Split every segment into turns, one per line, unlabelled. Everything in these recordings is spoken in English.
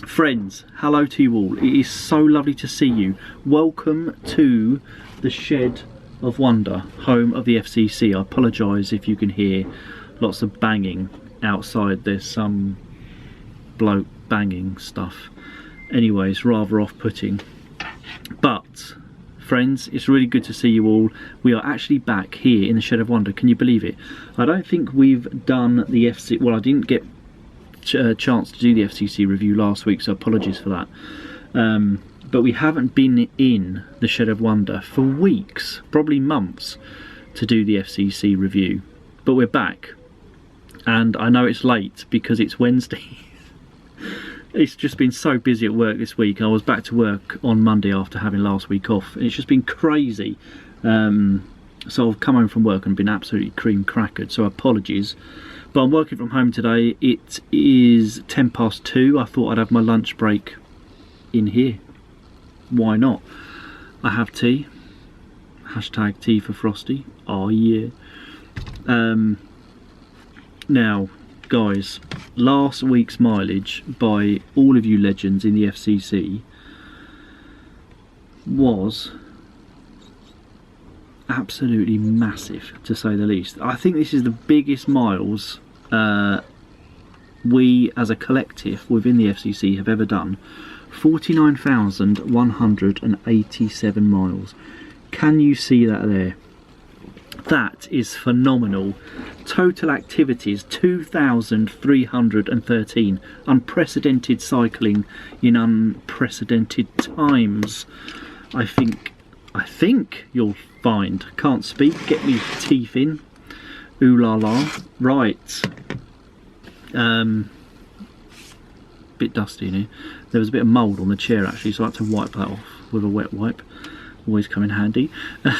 Friends, hello to you all. It is so lovely to see you. Welcome to the Shed of Wonder, home of the FCC. I apologise if you can hear lots of banging outside. There's some bloke banging stuff. Anyways, rather off-putting. But, friends, it's really good to see you all. We are actually back here in the Shed of Wonder. Can you believe it? I don't think we've done the FCC... Well, I didn't get chance to do the FCC review last week, so apologies for that. But we haven't been in the Shed of Wonder for weeks, probably months, to do the FCC review. But we're back, and I know it's late because it's Wednesday. It's just been so busy at work this week. I was back to work on Monday after having last week off. It's just been crazy. So I've come home from work and been absolutely cream crackered, so apologies. But I'm working from home today. It is 2:10. I thought I'd have my lunch break in here. Why not? I have tea. Hashtag tea for Frosty. Oh yeah. Now, guys, last week's mileage by all of you legends in the FCC was absolutely massive, to say the least. I think this is the biggest miles we as a collective within the FCC have ever done. 49,187 miles. Can you see that there? That is phenomenal. Total activities 2,313. Unprecedented cycling in unprecedented times. I think you'll find. Can't speak. Get me teeth in. Ooh la la. Right. Bit dusty in here. There was a bit of mould on the chair actually, so I had to wipe that off with a wet wipe. Always come in handy. I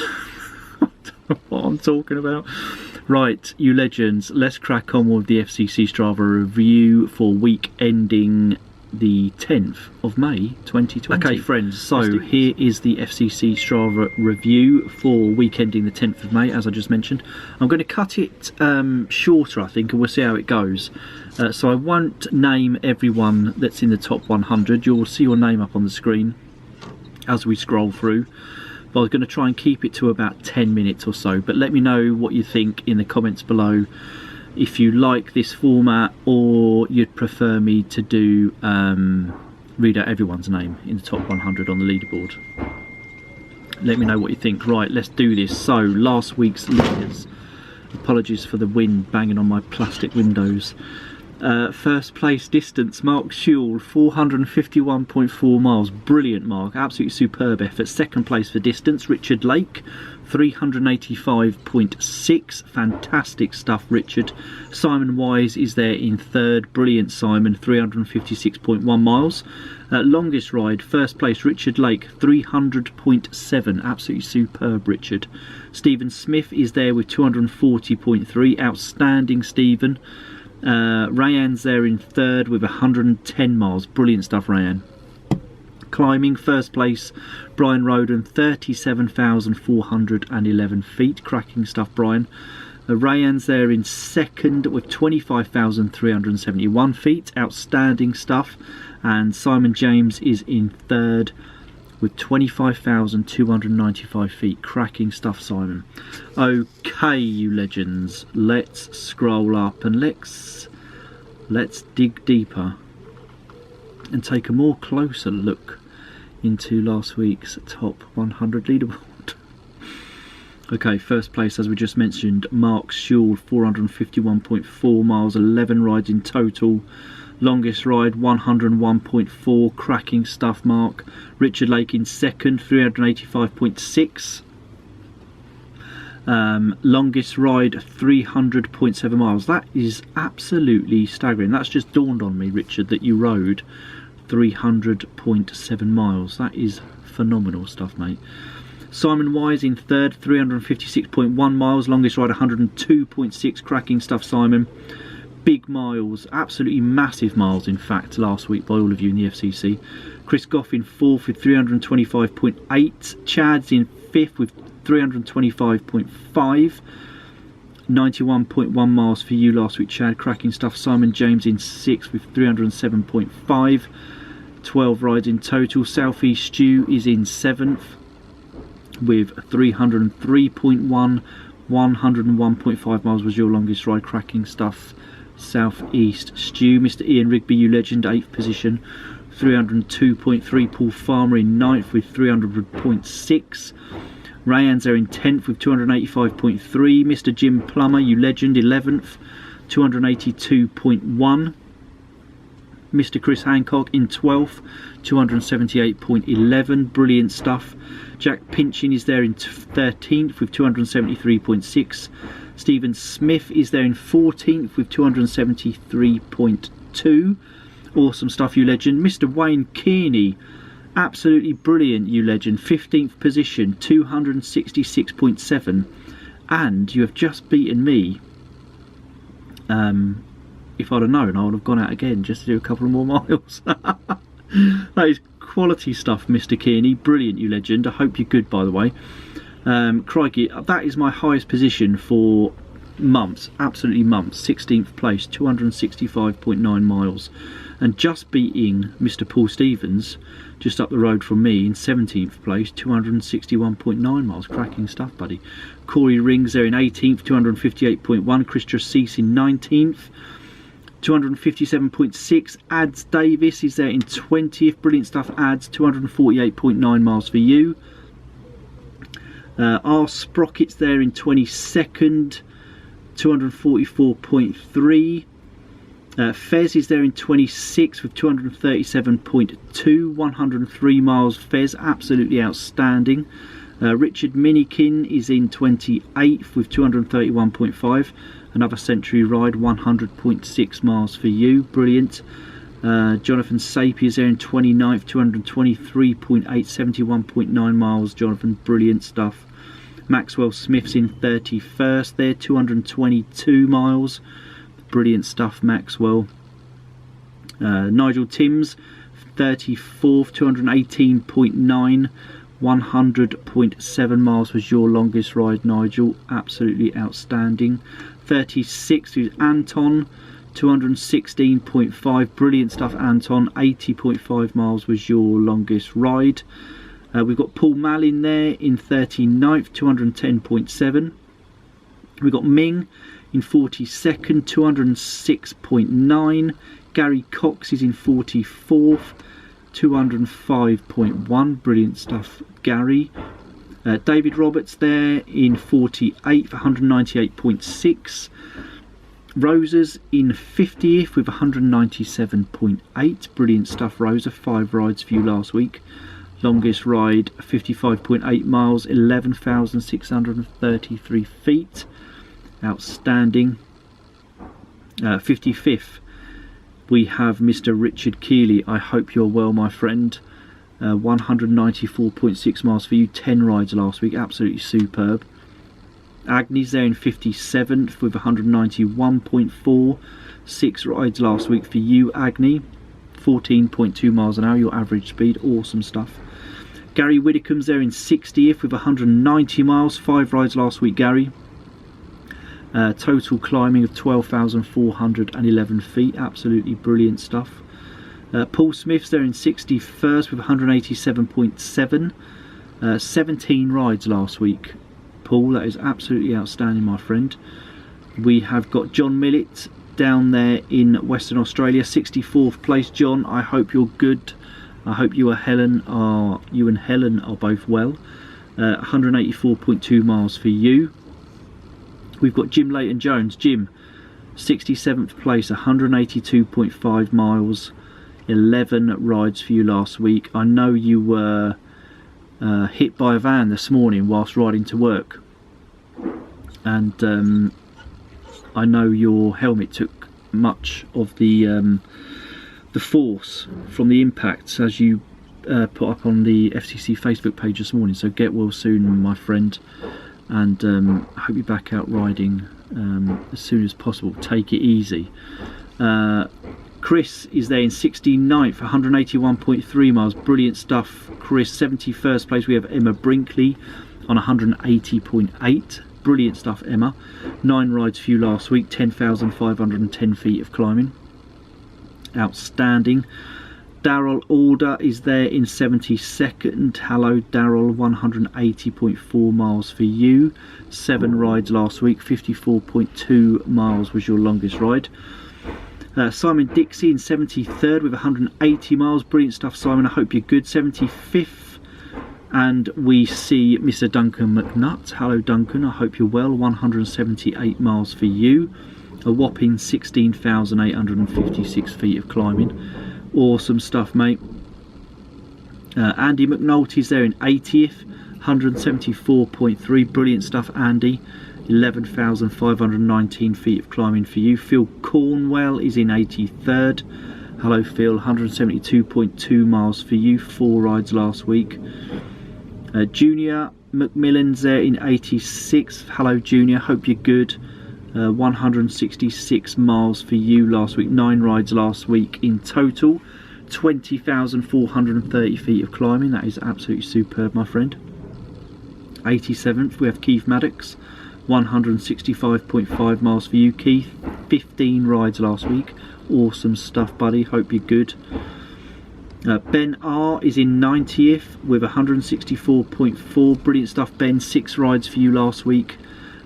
don't know what I'm talking about. Right, you legends, let's crack on with the FCC Strava review for week ending the 10th of May 2020. Okay friends, so here is the FCC Strava review for week ending the 10th of May, as I just mentioned. I'm going to cut it shorter, I think, and we'll see how it goes. So I won't name everyone that's in the top 100. You'll see your name up on the screen as we scroll through. But I was going to try and keep it to about 10 minutes or so. But let me know what you think in the comments below. If you like this format, or you'd prefer me to do read out everyone's name in the top 100 on the leaderboard. Let me know what you think. Right, let's do this. So, last week's leaders. Apologies for the wind banging on my plastic windows. First place distance, Mark Schewel, 451.4 miles. Brilliant, Mark. Absolutely superb effort. Second place for distance, Richard Lake, 385.6. Fantastic stuff, Richard. Simon Wise is there in third. Brilliant, Simon. 356.1 miles. Longest ride, first place, Richard Lake, 300.7. Absolutely superb, Richard. Stephen Smith is there with 240.3. Outstanding, Stephen. Rayanne's there in third with 110 miles. Brilliant stuff, Rayanne. Climbing, first place, Brian Roden, 37,411 feet. Cracking stuff, Brian. Rayanne's there in second with 25,371 feet. Outstanding stuff. And Simon James is in third with 25,295 feet. Cracking stuff, Simon. Okay, you legends, let's scroll up and let's dig deeper and take a more closer look into last week's top 100 leaderboard. Okay, first place, as we just mentioned, Mark Schewel, 451.4 miles, 11 rides in total. Longest ride, 101.4. Cracking stuff, Mark. Richard Lake in second, 385.6. Longest ride, 300.7 miles. That is absolutely staggering. That's just dawned on me, Richard, that you rode 300.7 miles. That is phenomenal stuff, mate. Simon Wise in third, 356.1 miles. Longest ride, 102.6. Cracking stuff, Simon. Big miles, absolutely massive miles, in fact, last week by all of you in the FCC. Chris Goff in fourth with 325.8. Chad's in fifth with 325.5. 91.1 miles for you last week, Chad. Cracking stuff. Simon James in sixth with 307.5. 12 rides in total. Southeast Stew is in 7th with 303.1. 101.5 miles was your longest ride. Cracking stuff. Southeast Stew. Mr. Ian Rigby, you legend, 8th position, 302.3. Paul Farmer in 9th with 300.6. Rayan's there in 10th with 285.3. Mr. Jim Plummer, you legend, 11th, 282.1. Mr. Chris Hancock in 12th, 278.11. Brilliant stuff. Jack Pinchin is there in 13th with 273.6. Stephen Smith is there in 14th with 273.2. Awesome stuff, you legend. Mr. Wayne Kearney, absolutely brilliant, you legend. 15th position, 266.7. And you have just beaten me. If I'd have known, I would have gone out again just to do a couple more miles. That is quality stuff, Mr. Kearney. Brilliant, you legend. I hope you're good, by the way. Crikey, that is my highest position for months, absolutely months. 16th place, 265.9 miles. And just beating Mr. Paul Stevens, just up the road from me, in 17th place, 261.9 miles. Cracking stuff, buddy. Corey Rings there in 18th, 258.1. Chris Tracese in 19th. 257.6. Ads Davis is there in 20th. Brilliant stuff, Ads. 248.9 miles for you. R Sprockets there in 22nd. 244.3. Fez is there in 26th with 237.2. 103 miles Fez. Absolutely outstanding. Richard Minikin is in 28th with 231.5. Another century ride, 100.6 miles for you. Brilliant. Jonathan Sapie is there in 29th, 223.8, 71.9 miles. Jonathan, brilliant stuff. Maxwell Smith's in 31st there, 222 miles. Brilliant stuff, Maxwell. Nigel Timms, 34th, 218.9. 100.7 miles was your longest ride, Nigel. Absolutely outstanding. 36th is Anton, 216.5. Brilliant stuff, Anton. 80.5 miles was your longest ride. We've got Paul Malin there in 39th, 210.7. We've got Ming in 42nd, 206.9. Gary Cox is in 44th, 205.1. Brilliant stuff, Gary. David Roberts there in 48th, 198.6. Rosa's in 50th with 197.8. Brilliant stuff, Rosa. 5 rides for you last week. Longest ride, 55.8 miles, 11,633 feet. Outstanding. 55th, we have Mr. Richard Keeley. I hope you're well, my friend. 194.6 miles for you. 10 rides last week. Absolutely superb. Agnes there in 57th with 191.4. 6 rides last week for you, Agni. 14.2 miles an hour, your average speed. Awesome stuff. Gary Widdicombe's there in 60th with 190 miles. 5 rides last week, Gary. Total climbing of 12,411 feet. Absolutely brilliant stuff. Paul Smith's there in 61st with 187.7. 17 rides last week, Paul. That is absolutely outstanding, my friend. We have got John Millett down there in Western Australia, 64th place. John, I hope you're good. I hope you and Helen are both well. 184.2 miles for you. We've got Jim Leighton Jones. Jim, 67th place, 182.5 miles. 11 rides for you last week. I know you were hit by a van this morning whilst riding to work, and I know your helmet took much of the force from the impacts, as you put up on the FCC Facebook page this morning. So get well soon, my friend, and I hope you're back out riding as soon as possible. Take it easy. Chris is there in 69th, 181.3 miles. Brilliant stuff, Chris. 71st place, we have Emma Brinkley on 180.8. Brilliant stuff, Emma. 9 rides for you last week, 10,510 feet of climbing. Outstanding. Daryl Alder is there in 72nd. Hello Daryl, 180.4 miles for you. 7 rides last week, 54.2 miles was your longest ride. Simon Dixie in 73rd with 180 miles. Brilliant stuff, Simon. I hope you're good. 75th. And we see Mr. Duncan McNutt. Hello Duncan, I hope you're well. 178 miles for you. A whopping 16,856 feet of climbing. Awesome stuff, mate. Andy McNulty's there in 80th, 174.3. Brilliant stuff, Andy. 11,519 feet of climbing for you. Phil Cornwell is in 83rd. Hello Phil, 172.2 miles for you. 4 rides last week. Junior McMillan's there in 86th. Hello Junior, hope you're good. 166 miles for you last week. 9 rides last week in total. 20,430 feet of climbing. That is absolutely superb, my friend. 87th we have Keith Maddox. 165.5 miles for you, Keith. 15 rides last week. Awesome stuff, buddy. Hope you're good. Ben R is in 90th with 164.4. Brilliant stuff, Ben. 6 rides for you last week.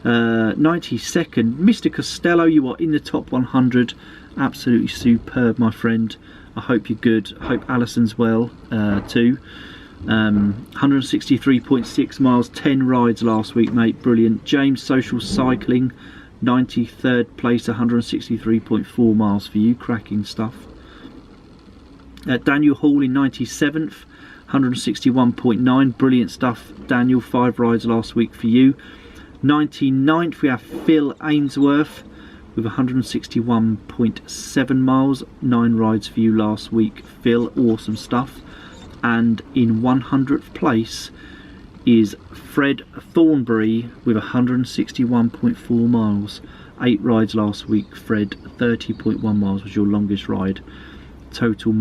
92nd, Mr. Costello, you are in the top 100. Absolutely superb, my friend. I hope you're good. I hope Alison's well too. 163.6 miles, 10 rides last week, mate. Brilliant. James Social Cycling, 93rd place, 163.4 miles for you. Cracking stuff. Daniel Hall in 97th, 161.9. Brilliant stuff, Daniel. 5 rides last week for you. 99th we have Phil Ainsworth with 161.7 miles. 9 rides for you last week, Phil. Awesome stuff. And in 100th place is Fred Thornbury with 161.4 miles. 8 rides last week, Fred. 30.1 miles was your longest ride. Total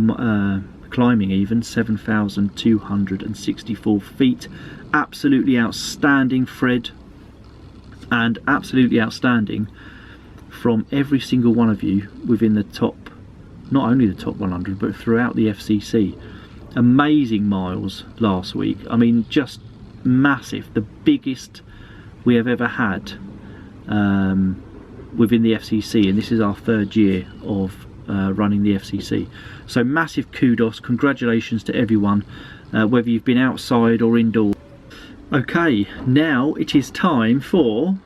climbing even 7,264 feet. Absolutely outstanding, Fred. And absolutely outstanding from every single one of you within the top, not only the top 100 but throughout the FCC. Amazing miles last week. I mean, just massive. The biggest we have ever had within the FCC, and this is our 3rd year of running the FCC. So massive kudos, congratulations to everyone, whether you've been outside or indoors. Okay, now it is time for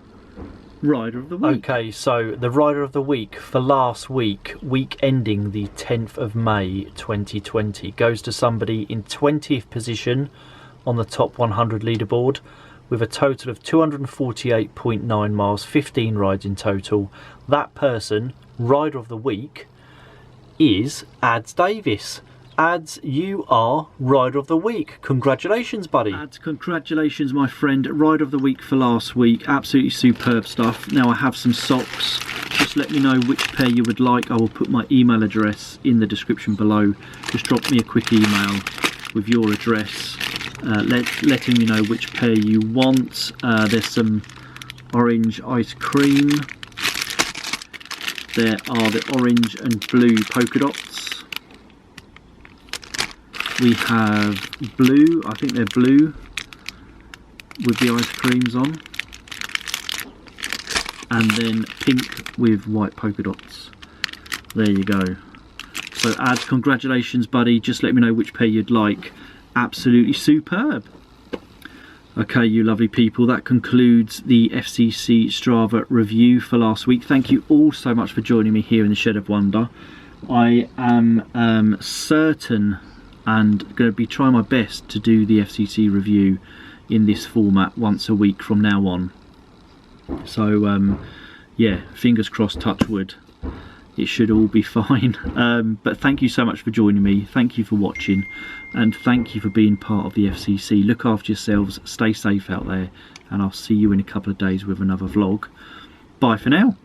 Rider of the Week. Okay, so the Rider of the Week for last week, week ending the 10th of May 2020, goes to somebody in 20th position on the top 100 leaderboard with a total of 248.9 miles, 15 rides in total. That person, Rider of the Week, is Ads Davis. Ads, you are Rider of the Week. Congratulations, buddy. Ads, congratulations, my friend. Rider of the Week for last week. Absolutely superb stuff. Now I have some socks. Just let me know which pair you would like. I will put my email address in the description below. Just drop me a quick email with your address, letting me know which pair you want. There's some orange ice cream. There are the orange and blue polka dots. We have blue, I think they're blue with the ice creams on, and then pink with white polka dots. There you go. So Ads, congratulations, buddy. Just let me know which pair you'd like. Absolutely superb. Okay, you lovely people, that concludes the FCC Strava review for last week. Thank you all so much for joining me here in the Shed of Wonder. I am certain and going to be trying my best to do the FCC review in this format once a week from now on. So yeah, fingers crossed, touch wood, it should all be fine. But thank you so much for joining me, thank you for watching, and thank you for being part of the FCC. Look after yourselves, stay safe out there, and I'll see you in a couple of days with another vlog. Bye for now.